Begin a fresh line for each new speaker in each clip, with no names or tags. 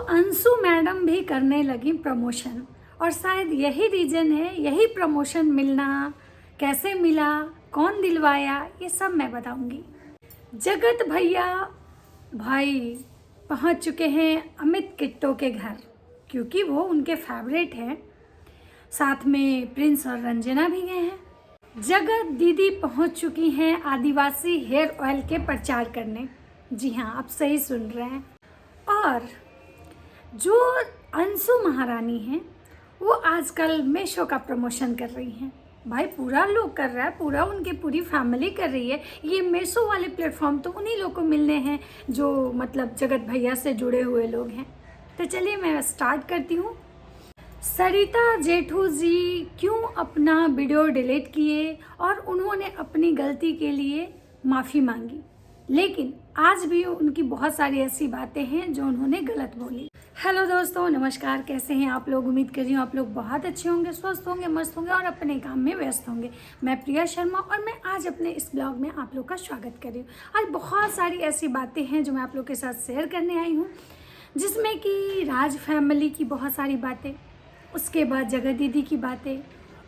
Anshu madam भी करने लगी प्रमोशन और शायद यही रीज़न है, यही प्रमोशन मिलना, कैसे मिला, कौन दिलवाया, ये सब मैं बताऊंगी। जगत भैया भाई पहुंच चुके हैं अमित किट्टो के घर, क्योंकि वो उनके फेवरेट हैं। साथ में प्रिंस और रंजना भी गए हैं। जगत दीदी पहुंच चुकी हैं आदिवासी हेयर ऑयल के प्रचार करने। जी हाँ, आप सही सुन रहे हैं। और जो अंशु महारानी हैं वो आजकल मीशो का प्रमोशन कर रही हैं। भाई पूरा लोग कर रहा है, पूरी फैमिली कर रही है। ये मीशो वाले प्लेटफॉर्म तो उन्हीं लोग को मिलने हैं जो मतलब जगत भैया से जुड़े हुए लोग हैं। तो चलिए मैं स्टार्ट करती हूँ। सरिता जेठू जी क्यों अपना वीडियो डिलीट किए और उन्होंने अपनी गलती के लिए माफ़ी मांगी, लेकिन आज भी उनकी बहुत सारी ऐसी बातें हैं जो उन्होंने गलत बोली। हेलो दोस्तों, नमस्कार। कैसे हैं आप लोग? उम्मीद कर रही हूँ आप लोग बहुत अच्छे होंगे, स्वस्थ होंगे, मस्त होंगे और अपने काम में व्यस्त होंगे। मैं प्रिया शर्मा और मैं आज अपने इस ब्लॉग में आप लोग का स्वागत कर रही हूँ। आज बहुत सारी ऐसी बातें हैं जो मैं आप लोग के साथ शेयर करने आई हूँ, जिसमें कि राज फैमिली की बहुत सारी बातें, उसके बाद जगत दीदी की बातें,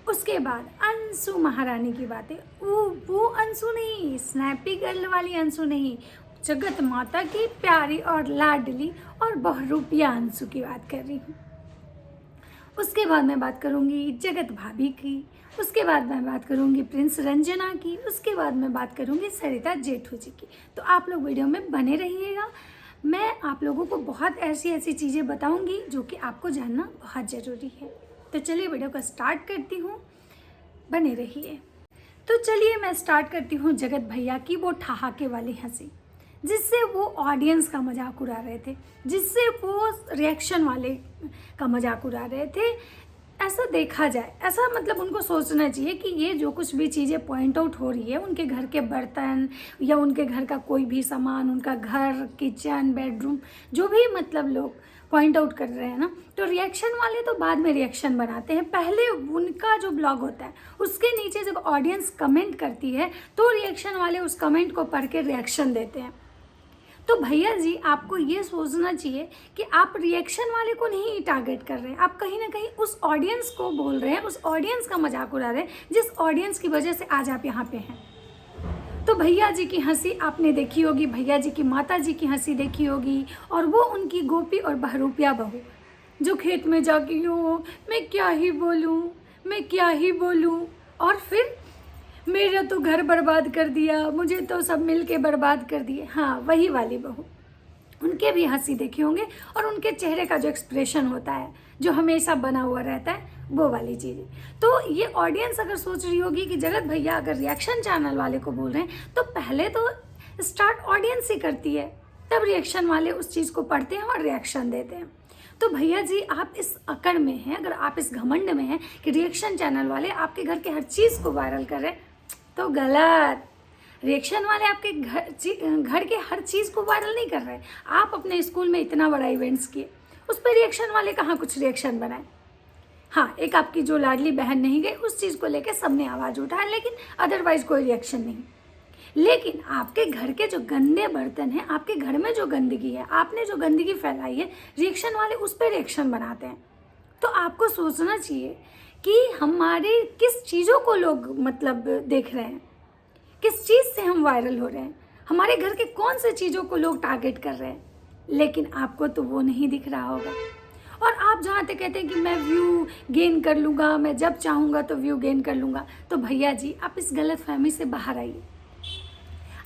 उसके बाद अंशु महारानी की बातें। वो अंशु नहीं, स्नैपी गर्ल वाली अंशु नहीं, जगत माता की प्यारी और लाडली और बहरूपिया अंशु की बात कर रही हूँ। उसके बाद मैं बात करूँगी जगत भाभी की, उसके बाद मैं बात करूँगी प्रिंस रंजना की, उसके बाद मैं बात करूँगी सरिता जेठू जी की। तो आप लोग वीडियो में बने रहिएगा। मैं आप लोगों को बहुत ऐसी चीज़ें बताऊँगी जो कि आपको जानना बहुत ज़रूरी है। तो चलिए वीडियो को स्टार्ट करती हूँ, बने रहिए। तो चलिए मैं स्टार्ट करती हूँ जगत भैया की वो ठहाके वाली हंसी, जिससे वो ऑडियंस का मजाक उड़ा रहे थे, जिससे वो रिएक्शन वाले का मजाक उड़ा रहे थे। ऐसा देखा जाए, ऐसा मतलब उनको सोचना चाहिए कि ये जो कुछ भी चीज़ें पॉइंट आउट हो रही है, उनके घर के बर्तन या उनके घर का कोई भी सामान, उनका घर, किचन, बेडरूम, जो भी मतलब लोग पॉइंट आउट कर रहे हैं ना, तो रिएक्शन वाले तो बाद में रिएक्शन बनाते हैं। पहले उनका जो ब्लॉग होता है उसके नीचे जब ऑडियंस कमेंट करती है तो रिएक्शन वाले उस कमेंट को पढ़ के रिएक्शन देते हैं। तो भैया जी आपको ये सोचना चाहिए कि आप रिएक्शन वाले को नहीं टारगेट कर रहे हैं, आप कहीं ना कहीं उस ऑडियंस को बोल रहे हैं, उस ऑडियंस का मजाक उड़ा रहे हैं जिस ऑडियंस की वजह से आज आप यहाँ पे हैं। तो भैया जी की हंसी आपने देखी होगी, भैया जी की माता जी की हंसी देखी होगी, और वो उनकी गोपी और बहरूपिया बहू जो खेत में जाके हो, मैं क्या ही बोलूँ, मैं क्या ही बोलूँ, और फिर मेरा तो घर बर्बाद कर दिया, मुझे तो सब मिल के बर्बाद कर दिए। हाँ, वही वाली बहू। उनके भी हंसी देखे होंगे और उनके चेहरे का जो एक्सप्रेशन होता है जो हमेशा बना हुआ रहता है, वो वाली चीज़ें। तो ये ऑडियंस अगर सोच रही होगी कि जगत भैया अगर रिएक्शन चैनल वाले को बोल रहे हैं तो पहले तो स्टार्ट ऑडियंस ही करती है, तब रिएक्शन वाले उस चीज़ को पढ़ते हैं और रिएक्शन देते हैं। तो भैया जी आप इस अकड़ में हैं, अगर आप इस घमंड में हैं कि रिएक्शन चैनल वाले आपके घर के हर चीज़ को वायरल कर रहे हैं, तो गलत। रिएक्शन वाले आपके घर के हर चीज़ को वायरल नहीं कर रहे। आप अपने स्कूल में इतना बड़ा इवेंट्स किए, उस पर रिएक्शन वाले कहाँ कुछ रिएक्शन बनाए। हाँ, एक आपकी जो लाडली बहन नहीं गई उस चीज़ को लेकर सबने आवाज़ उठाया, लेकिन अदरवाइज कोई रिएक्शन नहीं। लेकिन आपके घर के जो गंदे बर्तन हैं, आपके घर में जो गंदगी है, आपने जो गंदगी फैलाई है, रिएक्शन वाले उस पर रिएक्शन बनाते हैं। तो आपको सोचना चाहिए कि हमारे किस चीज़ों को लोग मतलब देख रहे हैं, किस चीज़ से हम वायरल हो रहे हैं, हमारे घर के कौन से चीज़ों को लोग टारगेट कर रहे हैं। लेकिन आपको तो वो नहीं दिख रहा होगा। और आप जहाँ तक कहते हैं कि मैं व्यू गेन कर लूँगा, मैं जब चाहूँगा तो व्यू गेन कर लूँगा, तो भैया जी आप इस गलत फहमी से बाहर आइए।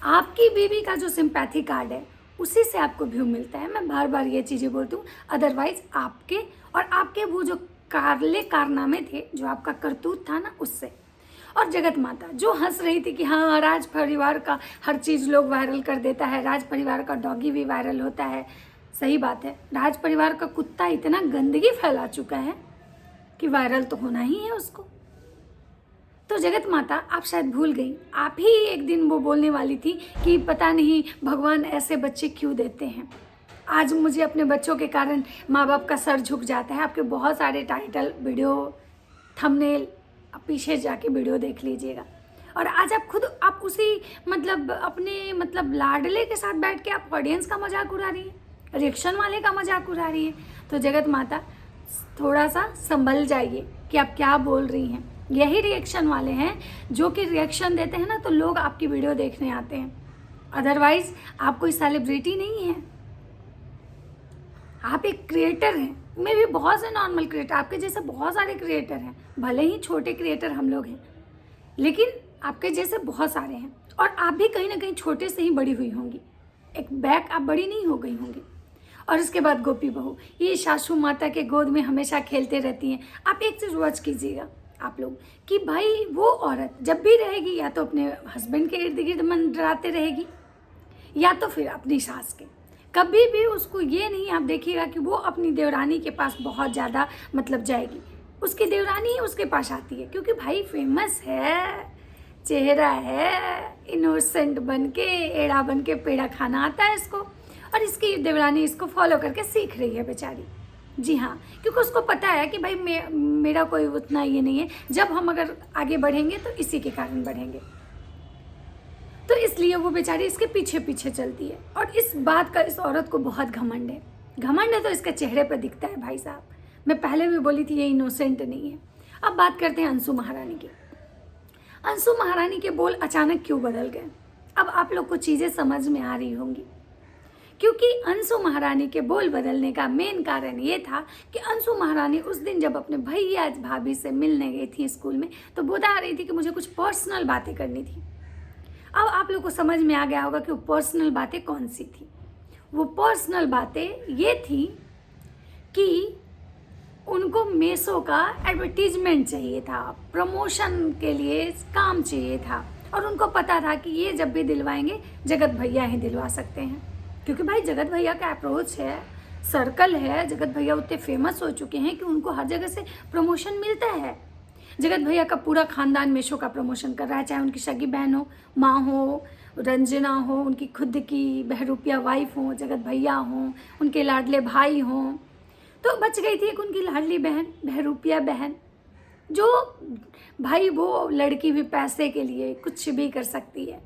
आपकी बीवी का जो सिंपैथी कार्ड है उसी से आपको व्यू मिलता है। मैं बार बार ये चीज़ें बोलती हूँ, अदरवाइज आपके वो जो कारनामे थे, जो आपका करतूत था ना, उससे। और जगत माता जो हंस रही थी कि हाँ राज परिवार का हर चीज़ लोग वायरल कर देता है, राज परिवार का डॉगी भी वायरल होता है। सही बात है, राज परिवार का कुत्ता इतना गंदगी फैला चुका है कि वायरल तो होना ही है उसको। तो जगत माता आप शायद भूल गई, आप ही एक दिन वो बोलने वाली थी कि पता नहीं भगवान ऐसे बच्चे क्यों देते हैं। आज मुझे अपने बच्चों के कारण माँ बाप का सर झुक जाता है। आपके बहुत सारे टाइटल, वीडियो, थंबनेल, आप पीछे जाके वीडियो देख लीजिएगा। और आज आप खुद उसी मतलब अपने मतलब लाडले के साथ बैठ के आप ऑडियंस का मजाक उड़ा रही हैं। रिएक्शन वाले का मजाक उड़ा रही है। तो जगत माता थोड़ा सा संभल जाइए कि आप क्या बोल रही हैं। यही रिएक्शन वाले हैं जो कि रिएक्शन देते हैं ना तो लोग आपकी वीडियो देखने आते हैं, अदरवाइज आप कोई सेलिब्रिटी नहीं है, आप एक क्रिएटर हैं। में भी बहुत से नॉर्मल क्रिएटर, आपके जैसे बहुत सारे क्रिएटर हैं, भले ही छोटे क्रिएटर हम लोग हैं, लेकिन आपके जैसे बहुत सारे हैं। और आप भी कहीं ना कहीं छोटे से ही बड़ी हुई होंगी, एक बैक आप बड़ी नहीं हो गई होंगी। और उसके बाद गोपी बहू, ये सासू माता के गोद में हमेशा खेलते रहती हैं। आप एक चीज़ वॉच कीजिएगा आप लोग कि भाई वो औरत जब भी रहेगी या तो अपने हस्बैंड के इर्द गिर्द मंडराते रहेगी या तो फिर अपनी सास के। कभी भी उसको ये नहीं आप देखिएगा कि वो अपनी देवरानी के पास बहुत ज़्यादा मतलब जाएगी। उसकी देवरानी ही उसके पास आती है, क्योंकि भाई फेमस है, चेहरा है, इनोसेंट बन के एड़ा बन के पेड़ा खाना आता है इसको। और इसकी देवरानी इसको फॉलो करके सीख रही है बेचारी। जी हाँ, क्योंकि उसको पता है कि भाई मेरा कोई उतना ये नहीं है, जब हम अगर आगे बढ़ेंगे तो इसी के कारण बढ़ेंगे, तो इसलिए वो बेचारी इसके पीछे पीछे चलती है। और इस बात का इस औरत को बहुत घमंड है। घमंड है तो इसके चेहरे पर दिखता है भाई साहब। मैं पहले भी बोली थी ये इनोसेंट नहीं है। अब बात करते हैं अंशु महारानी की। अंशु महारानी के बोल अचानक क्यों बदल गए, अब आप लोग को चीज़ें समझ में आ रही होंगी। क्योंकि अंशु महारानी के बोल बदलने का मेन कारण ये था कि अंशु महारानी उस दिन जब अपने भैया भाभी से मिलने गई थी स्कूल में, तो बता रही थी कि मुझे कुछ पर्सनल बातें करनी थी। अब आप लोग को समझ में आ गया होगा कि वो पर्सनल बातें कौन सी थी। वो पर्सनल बातें ये थी कि उनको मेसो का एडवर्टीजमेंट चाहिए था, प्रमोशन के लिए काम चाहिए था। और उनको पता था कि ये जब भी दिलवाएंगे जगत भैया ही दिलवा सकते हैं, क्योंकि भाई जगत भैया का अप्रोच है, सर्कल है। जगत भैया उतने फेमस हो चुके हैं कि उनको हर जगह से प्रमोशन मिलता है। जगत भैया का पूरा खानदान मेशो का प्रमोशन कर रहा है, चाहे उनकी सगी बहन हो, माँ हो, रंजना हो, उनकी खुद की बहरूपिया वाइफ हो, जगत भैया हों, उनके लाडले भाई हों। तो बच गई थी एक उनकी लाडली बहन, बहरूपिया बहन, जो भाई वो लड़की भी पैसे के लिए कुछ भी कर सकती है।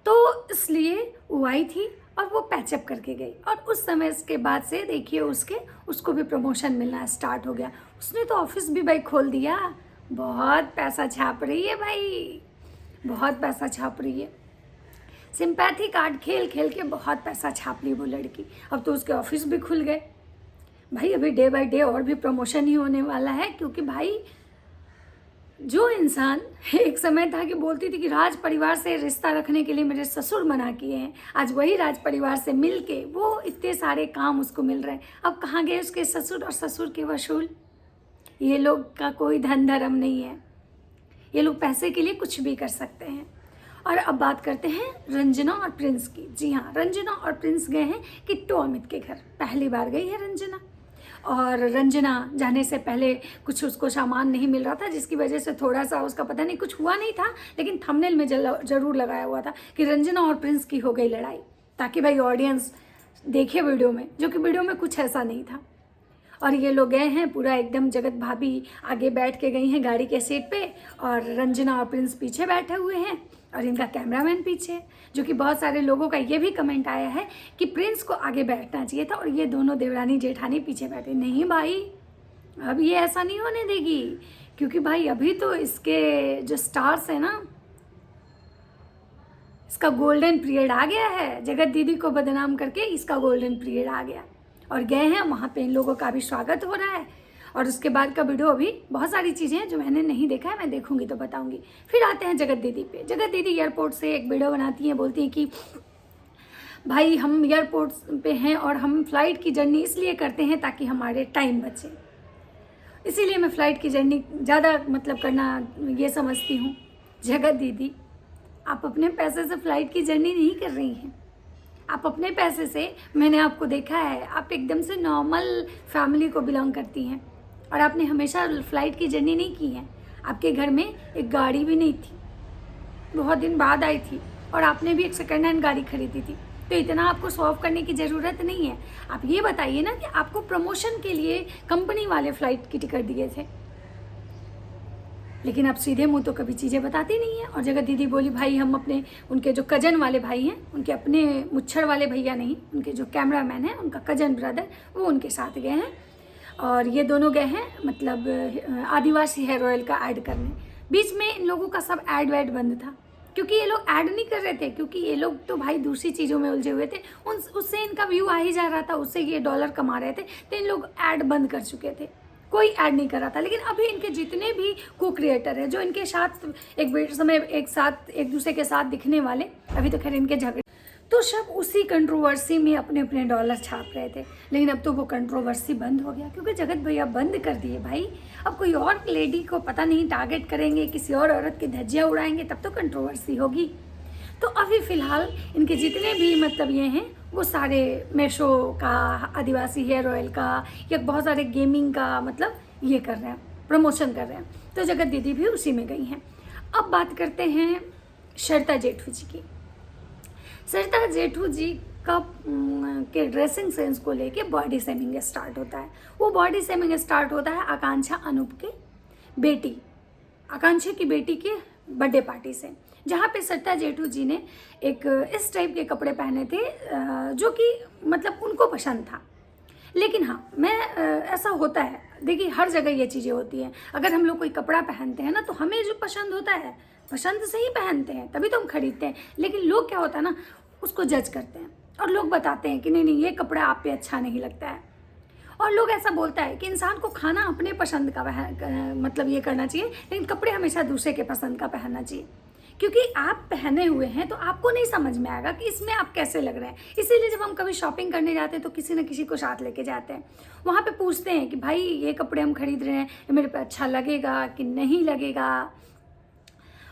तो इसलिए वो आई थी और वो पैचअप करके गई। और उस समय के बाद से देखिए उसको भी प्रमोशन मिलना स्टार्ट हो गया। उसने तो ऑफिस भी भाई खोल दिया। बहुत पैसा छाप रही है भाई, बहुत पैसा छाप रही है। सिंपैथी कार्ड खेल खेल के बहुत पैसा छाप ली वो लड़की। अब तो उसके ऑफिस भी खुल गए भाई। अभी डे बाय डे और भी प्रमोशन ही होने वाला है, क्योंकि भाई जो इंसान एक समय था कि बोलती थी कि राज परिवार से रिश्ता रखने के लिए मेरे ससुर मना किए हैं, आज वही राज परिवार से मिल के वो इतने सारे काम उसको मिल रहे हैं। अब कहाँ गए उसके ससुर और ससुर के वसूल। ये लोग का कोई धन धर्म नहीं है, ये लोग पैसे के लिए कुछ भी कर सकते हैं। और अब बात करते हैं रंजना और प्रिंस की। जी हाँ, रंजना और प्रिंस गए हैं किट्टू अमित के घर। पहली बार गई है रंजना। और रंजना जाने से पहले कुछ उसको सामान नहीं मिल रहा था, जिसकी वजह से थोड़ा सा उसका पता नहीं कुछ हुआ नहीं था, लेकिन थंबनेल में जरूर लगाया हुआ था कि रंजना और प्रिंस की हो गई लड़ाई, ताकि भाई ऑडियंस देखे वीडियो में, जो कि वीडियो में कुछ ऐसा नहीं था। और ये लोग गए हैं पूरा एकदम, जगत भाभी आगे बैठ के गई हैं गाड़ी के सीट पे और रंजना और प्रिंस पीछे बैठे हुए हैं और इनका कैमरामैन पीछे। जो कि बहुत सारे लोगों का ये भी कमेंट आया है कि प्रिंस को आगे बैठना चाहिए था और ये दोनों देवरानी जेठानी पीछे बैठे। नहीं भाई, अब ये ऐसा नहीं होने देगी, क्योंकि भाई अभी तो इसके जो स्टार्स है ना, इसका गोल्डन पीरियड आ गया है। जगत दीदी को बदनाम करके इसका गोल्डन पीरियड आ गया और गए हैं वहाँ पे। इन लोगों का भी स्वागत हो रहा है। और उसके बाद का वीडियो अभी बहुत सारी चीज़ें हैं जो मैंने नहीं देखा है, मैं देखूंगी तो बताऊंगी। फिर आते हैं जगत दीदी पे। जगत दीदी एयरपोर्ट से एक वीडियो बनाती हैं, बोलती हैं कि भाई हम एयरपोर्ट पे हैं और हम फ़्लाइट की जर्नी इसलिए करते हैं ताकि हमारे टाइम बचे, इसीलिए मैं फ़्लाइट की जर्नी ज़्यादा मतलब करना ये समझती हूँ। जगत दीदी, आप अपने पैसे से फ़्लाइट की जर्नी नहीं कर रही हैं। आप अपने पैसे से, मैंने आपको देखा है, आप एकदम से नॉर्मल फैमिली को बिलोंग करती हैं और आपने हमेशा फ़्लाइट की जर्नी नहीं की है। आपके घर में एक गाड़ी भी नहीं थी, बहुत दिन बाद आई थी, और आपने भी एक सेकेंड हैंड गाड़ी खरीदी थी। तो इतना आपको शो ऑफ करने की ज़रूरत नहीं है। आप ये बताइए ना कि आपको प्रमोशन के लिए कंपनी वाले फ़्लाइट की टिकट दिए थे, लेकिन अब सीधे मुंह तो कभी चीज़ें बताती नहीं है। और जगत दीदी बोली भाई हम अपने उनके जो कजन वाले भाई हैं, उनके अपने मुच्छर वाले भैया नहीं, उनके जो कैमरामैन हैं उनका कजन ब्रदर, वो उनके साथ गए हैं और ये दोनों गए हैं मतलब आदिवासी हेयर ऑयल का ऐड करने। बीच में इन लोगों का सब ऐड वैड बंद था क्योंकि ये लोग ऐड नहीं कर रहे थे, क्योंकि ये लोग तो भाई दूसरी चीज़ों में उलझे हुए थे। उससे इनका व्यू आ ही जा रहा था, उससे ये डॉलर कमा रहे थे, तो इन लोग ऐड बंद कर चुके थे, कोई ऐड नहीं कर रहा था। लेकिन अभी इनके जितने भी को क्रिएटर हैं जो इनके साथ एक दूसरे के साथ दिखने वाले, अभी तो खैर इनके झगड़े, तो सब उसी कंट्रोवर्सी में अपने अपने डॉलर छाप रहे थे। लेकिन अब तो वो कंट्रोवर्सी बंद हो गया क्योंकि जगत भैया बंद कर दिए भाई। अब कोई और लेडी को पता नहीं टारगेट करेंगे, किसी और औरत की धज्जियाँ उड़ाएंगे, तब तो कंट्रोवर्सी होगी। तो अभी फ़िलहाल इनके जितने भी मतलब ये हैं वो सारे मेशो का, आदिवासी हेयर ऑयल का या बहुत सारे गेमिंग का मतलब ये कर रहे हैं, प्रमोशन कर रहे हैं। तो जगत दीदी भी उसी में गई हैं। अब बात करते हैं श्रद्धा जेठू जी की। श्रद्धा जेठू जी का के ड्रेसिंग सेंस को लेके बॉडी शेमिंग स्टार्ट होता है। वो बॉडी शेमिंग स्टार्ट होता है आकांक्षा अनूप के बेटी, आकांक्षा की बेटी के बर्थडे पार्टी से, जहाँ पे श्रद्धा जेठू जी ने एक इस टाइप के कपड़े पहने थे जो कि मतलब उनको पसंद था। लेकिन हाँ, ऐसा होता है, देखिए हर जगह ये चीज़ें होती हैं। अगर हम लोग कोई कपड़ा पहनते हैं ना तो हमें जो पसंद होता है, पसंद से ही पहनते हैं, तभी तो हम खरीदते हैं। लेकिन लोग क्या होता है ना, उसको जज करते हैं और लोग बताते हैं कि नहीं नहीं ये कपड़ा आप पे अच्छा नहीं लगता है। और लोग ऐसा बोलता है कि इंसान को खाना अपने पसंद का मतलब ये करना चाहिए, लेकिन कपड़े हमेशा दूसरे के पसंद का पहनना चाहिए, क्योंकि आप पहने हुए हैं तो आपको नहीं समझ में आएगा कि इसमें आप कैसे लग रहे हैं। इसीलिए जब हम कभी शॉपिंग करने जाते हैं तो किसी न किसी को साथ लेके जाते हैं, वहाँ पे पूछते हैं कि भाई ये कपड़े हम खरीद रहे हैं, ये मेरे पे अच्छा लगेगा कि नहीं लगेगा।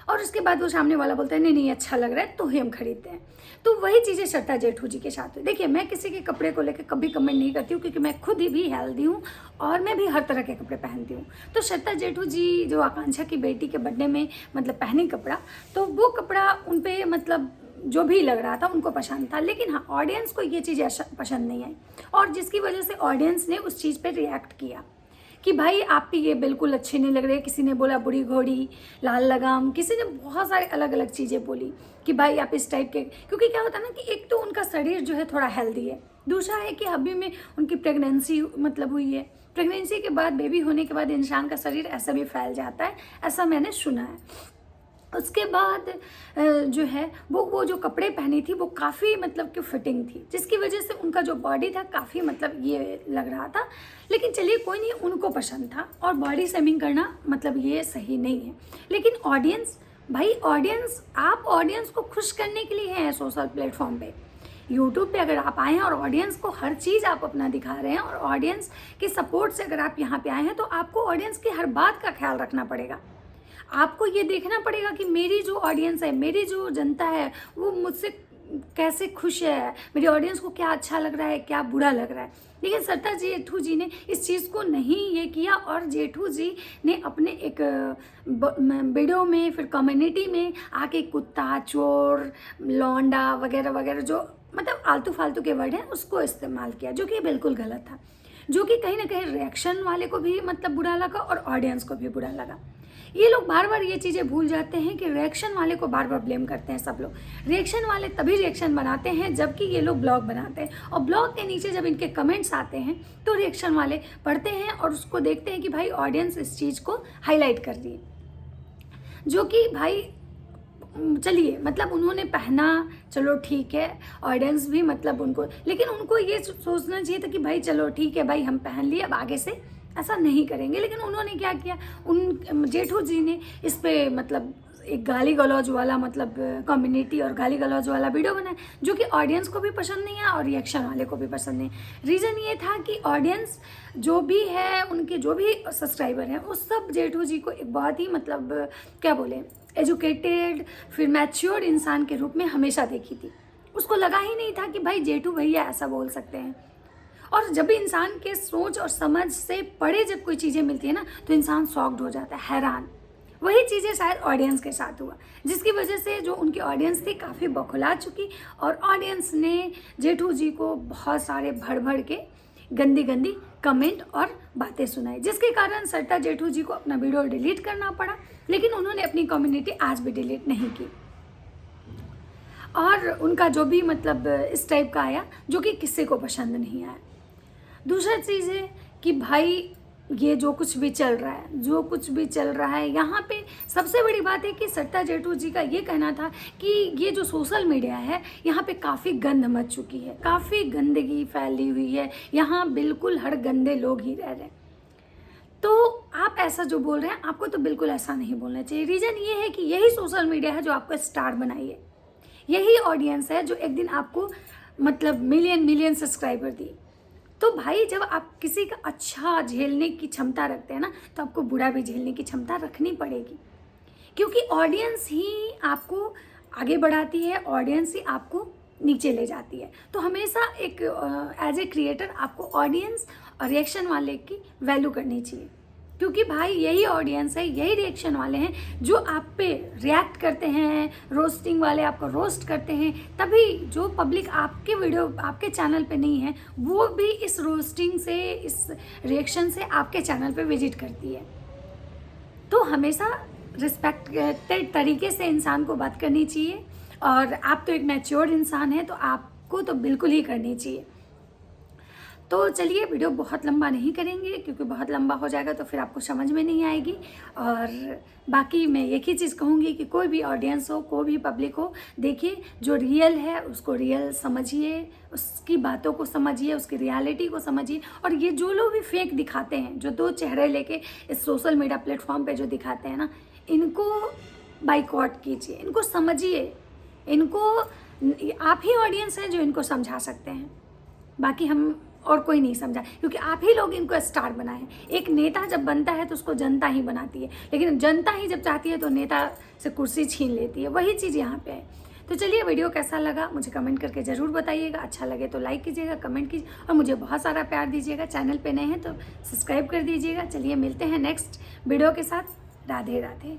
और उसके बाद वो सामने वाला बोलता है नहीं नहीं अच्छा लग रहा है तो ही हम खरीदते हैं। तो वही चीज़ें श्रद्धा जेठू जी के साथ हुई। देखिए मैं किसी के कपड़े को लेकर कभी कमेंट नहीं करती हूँ, क्योंकि मैं खुद ही भी हेल्दी हूँ और मैं भी हर तरह के कपड़े पहनती हूँ। तो श्रद्धा जेठू जी जो आकांक्षा की बेटी के बर्थडे में मतलब पहनी कपड़ा, तो वो कपड़ा उन पे मतलब जो भी लग रहा था उनको पसंद था। लेकिन हाँ, ऑडियंस को ये चीज़ पसंद नहीं आई और जिसकी वजह से ऑडियंस ने उस चीज़ पर रिएक्ट किया कि भाई आप पे ये बिल्कुल अच्छे नहीं लग रहे। किसी ने बोला बुढ़ी घोड़ी, लाल लगाम, किसी ने बहुत सारे अलग अलग चीज़ें बोली कि भाई आप इस टाइप के, क्योंकि क्या होता है ना कि एक तो उनका शरीर जो है थोड़ा हेल्दी है, दूसरा है कि अभी में उनकी प्रेगनेंसी मतलब हुई है। प्रेगनेंसी के बाद, बेबी होने के बाद इंसान का शरीर ऐसा भी फैल जाता है, ऐसा मैंने सुना है। उसके बाद जो है वो जो कपड़े पहनी थी वो काफ़ी मतलब कि फिटिंग थी, जिसकी वजह से उनका जो बॉडी था काफ़ी मतलब ये लग रहा था। लेकिन चलिए कोई नहीं, उनको पसंद था और बॉडी शेमिंग करना मतलब ये सही नहीं है। लेकिन ऑडियंस, भाई ऑडियंस, आप ऑडियंस को खुश करने के लिए हैं सोशल प्लेटफॉर्म पे, यूट्यूब पे अगर आप आए हैं और ऑडियंस को हर चीज़ आप अपना दिखा रहे हैं और ऑडियंस के सपोर्ट से अगर आप यहाँ पे आए हैं तो आपको ऑडियंस की हर बात का ख्याल रखना पड़ेगा। आपको ये देखना पड़ेगा कि मेरी जो ऑडियंस है, मेरी जो जनता है, वो मुझसे कैसे खुश है, मेरी ऑडियंस को क्या अच्छा लग रहा है, क्या बुरा लग रहा है। लेकिन श्रद्धा जेठू जी ने इस चीज़ को नहीं ये किया और जेठू जी ने अपने एक वीडियो में, फिर कम्युनिटी में आके कुत्ता, चोर, लौंडा वगैरह वगैरह जो मतलब आलतू फालतू के वर्ड हैं उसको इस्तेमाल किया, जो कि बिल्कुल गलत था, जो कि कहीं ना कहीं रिएक्शन वाले को भी मतलब बुरा लगा और ऑडियंस को भी बुरा लगा। ये लोग बार बार ये चीज़ें भूल जाते हैं कि रिएक्शन वाले को बार बार ब्लेम करते हैं सब लोग। रिएक्शन वाले तभी रिएक्शन बनाते हैं जबकि ये लोग ब्लॉग बनाते हैं, और ब्लॉग के नीचे जब इनके कमेंट्स आते हैं तो रिएक्शन वाले पढ़ते हैं और उसको देखते हैं कि भाई ऑडियंस इस चीज़ को हाईलाइट कर रही है, जो कि भाई चलिए मतलब उन्होंने पहना, चलो ठीक है, ऑडियंस भी मतलब उनको, लेकिन उनको ये सोचना चाहिए था कि भाई चलो ठीक है भाई हम पहन लिए, अब आगे से ऐसा नहीं करेंगे। लेकिन उन्होंने क्या किया, उन जेठू जी ने इस पे मतलब एक गाली गलौज वाला मतलब कम्युनिटी और गाली गलौज वाला वीडियो बनाया, जो कि ऑडियंस को भी पसंद नहीं आया और रिएक्शन वाले को भी पसंद नहीं। रीज़न ये था कि ऑडियंस जो भी है, उनके जो भी सब्सक्राइबर हैं, उस सब जेठू जी को एक बहुत ही मतलब क्या बोले, एजुकेटेड फिर मैच्योर इंसान के रूप में हमेशा देखी थी। उसको लगा ही नहीं था कि भाई जेठू भैया ऐसा बोल सकते हैं। और जब भी इंसान के सोच और समझ से परे जब कोई चीज़ें मिलती है ना तो इंसान शॉक्ड हो जाता है, हैरान। वही चीज़ें शायद ऑडियंस के साथ हुआ, जिसकी वजह से जो उनकी ऑडियंस थी काफ़ी बौखला चुकी और ऑडियंस ने जेठू जी को बहुत सारे भर भर के गंदी गंदी कमेंट और बातें सुनाई, जिसके कारण सरिता जेठू जी को अपना वीडियो डिलीट करना पड़ा। लेकिन उन्होंने अपनी कम्युनिटी आज भी डिलीट नहीं की, और उनका जो भी मतलब इस टाइप का आया जो कि किसी को पसंद नहीं आया। दूसरा चीज़ है कि भाई ये जो कुछ भी चल रहा है यहाँ पे सबसे बड़ी बात है कि सरिता जेठू जी का ये कहना था कि ये जो सोशल मीडिया है यहाँ पे काफ़ी गंद मच चुकी है, काफ़ी गंदगी फैली हुई है, यहाँ बिल्कुल हर गंदे लोग ही रह रहे हैं। तो आप ऐसा जो बोल रहे हैं, आपको तो बिल्कुल ऐसा नहीं बोलना चाहिए। रीज़न ये है कि यही सोशल मीडिया है जो आपको स्टार बनाई है, यही ऑडियंस है जो एक दिन आपको मतलब मिलियन सब्सक्राइबर दी। तो भाई जब आप किसी का अच्छा झेलने की क्षमता रखते हैं ना, तो आपको बुरा भी झेलने की क्षमता रखनी पड़ेगी, क्योंकि ऑडियंस ही आपको आगे बढ़ाती है, ऑडियंस ही आपको नीचे ले जाती है। तो हमेशा एक एज ए क्रिएटर आपको ऑडियंस और रिएक्शन वाले की वैल्यू करनी चाहिए, क्योंकि भाई यही ऑडियंस है, यही रिएक्शन वाले हैं जो आप पे रिएक्ट करते हैं, रोस्टिंग वाले आपको रोस्ट करते हैं। तभी जो पब्लिक आपके वीडियो आपके चैनल पे नहीं है, वो भी इस रोस्टिंग से, इस रिएक्शन से आपके चैनल पे विजिट करती है। तो हमेशा रिस्पेक्टेड तरीके से इंसान को बात करनी चाहिए, और आप तो एक मैच्योर्ड इंसान हैं, तो आपको तो बिल्कुल ही करनी चाहिए। तो चलिए, वीडियो बहुत लंबा नहीं करेंगे, क्योंकि बहुत लंबा हो जाएगा तो फिर आपको समझ में नहीं आएगी। और बाकी मैं एक ही चीज़ कहूँगी कि कोई भी ऑडियंस हो, कोई भी पब्लिक हो, देखिए जो रियल है उसको रियल समझिए, उसकी बातों को समझिए, उसकी रियलिटी को समझिए। और ये जो लोग भी फेक दिखाते हैं, जो दो चेहरे लेके इस सोशल मीडिया प्लेटफॉर्म पे जो दिखाते हैं ना, इनको बाइकआउट कीजिए, इनको समझिए, इनको आप ही ऑडियंस हैं जो इनको समझा सकते हैं, बाकी हम और कोई नहीं समझा, क्योंकि आप ही लोग इनको स्टार बनाए। एक नेता जब बनता है तो उसको जनता ही बनाती है, लेकिन जनता ही जब चाहती है तो नेता से कुर्सी छीन लेती है। वही चीज़ यहाँ पे है। तो चलिए, वीडियो कैसा लगा मुझे कमेंट करके ज़रूर बताइएगा। अच्छा लगे तो लाइक कीजिएगा, कमेंट कीजिए, और मुझे बहुत सारा प्यार दीजिएगा। चैनल पे नए हैं तो सब्सक्राइब कर दीजिएगा। चलिए, मिलते हैं नेक्स्ट वीडियो के साथ। राधे राधे।